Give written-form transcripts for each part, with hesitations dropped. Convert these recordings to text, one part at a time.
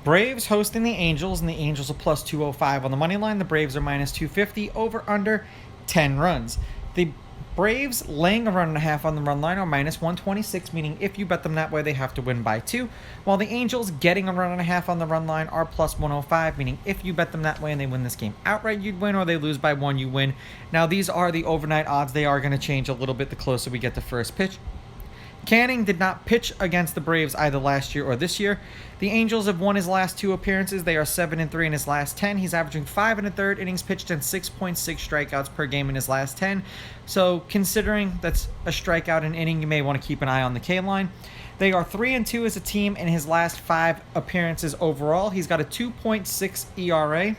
Braves hosting the Angels, and the Angels are plus 205 on the money line. The Braves are minus 250, over under 10 runs. The Braves laying a run and a half on the run line are minus 126, meaning if you bet them that way, they have to win by 2. While the Angels getting a run and a half on the run line are plus 105, meaning if you bet them that way and they win this game outright, you'd win, or they lose by 1, you win. Now, these are the overnight odds. They are going to change a little bit the closer we get to first pitch. Canning did not pitch against the Braves either last year or this year. The Angels have won his last 2 appearances. They are 7-3 in his last 10. He's averaging 5 1/3 innings pitched and 6.6 strikeouts per game in his last 10. So considering that's a strikeout an inning, you may want to keep an eye on the K line. They are 3-2 as a team in his last 5 appearances overall. He's got a 2.6 ERA.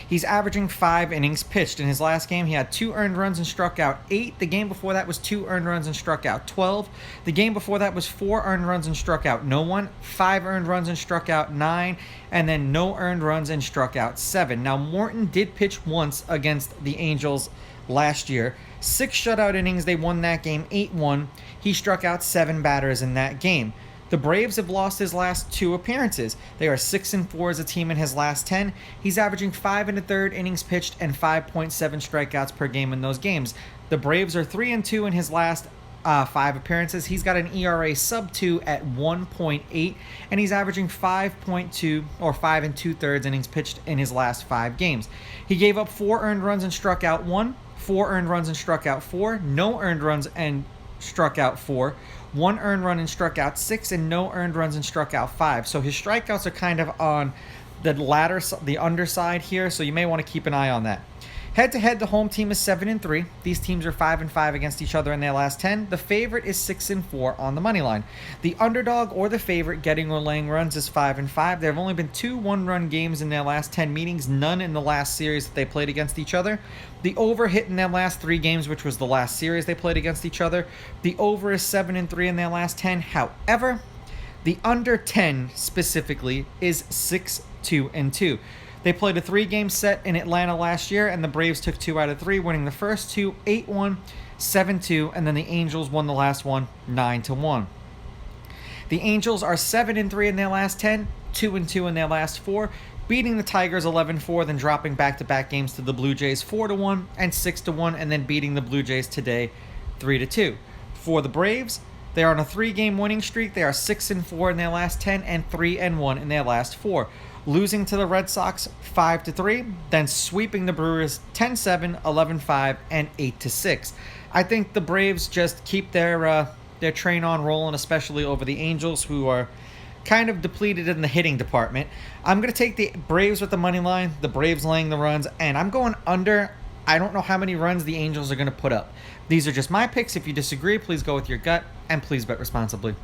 He's averaging 5 innings pitched. In his last game, he had 2 earned runs and struck out 8. The game before that was 2 earned runs and struck out 12. The game before that was 4 earned runs and struck out no one, 5 earned runs and struck out 9, and then no earned runs and struck out 7. Now, Morton did pitch once against the Angels last year. 6 shutout innings. They won that game 8-1. He struck out 7 batters in that game. The Braves have lost his last 2 appearances. They are 6-4 as a team in his last 10. He's averaging 5 1/3 innings pitched and 5.7 strikeouts per game in those games. The Braves are 3-2 in his last 5 appearances. He's got an ERA sub 2 at 1.8, and he's averaging 5.2 or 5 2/3 innings pitched in his last 5 games. He gave up 4 earned runs and struck out 1, 4 earned runs and struck out 4, no earned runs and struck out 4, 1 earned run and struck out 6, and no earned runs and struck out 5. So his strikeouts are kind of on the underside here, so you may want to keep an eye on that. Head-to-head, the home team is 7-3. These teams are 5-5 against each other in their last 10. The favorite is 6-4 on the money line. The underdog or the favorite getting or laying runs is 5-5. There have only been 2 one-run games in their last 10 meetings, none in the last series that they played against each other. The over hit in their last 3 games, which was the last series they played against each other. The over is 7-3 in their last 10. However, the under 10 specifically is 6-2-2. They played a 3-game set in Atlanta last year, and the Braves took 2 out of 3, winning the first 2 8-1, 7-2, and then the Angels won the last one 9-1. The Angels are 7-3 in their last 10, 2-2 in their last 4, beating the Tigers 11-4, then dropping back-to-back games to the Blue Jays 4-1 and 6-1, and then beating the Blue Jays today 3-2. For the Braves, they are on a 3-game winning streak. They are 6-4 in their last 10 and 3-1 in their last 4. Losing to the Red Sox 5-3, then sweeping the Brewers 10-7, 11-5, and 8-6. I think the Braves just keep their train on rolling, especially over the Angels, who are kind of depleted in the hitting department. I'm going to take the Braves with the money line, the Braves laying the runs, and I'm going under. I don't know how many runs the Angels are going to put up. These are just my picks. If you disagree, please go with your gut, and please bet responsibly.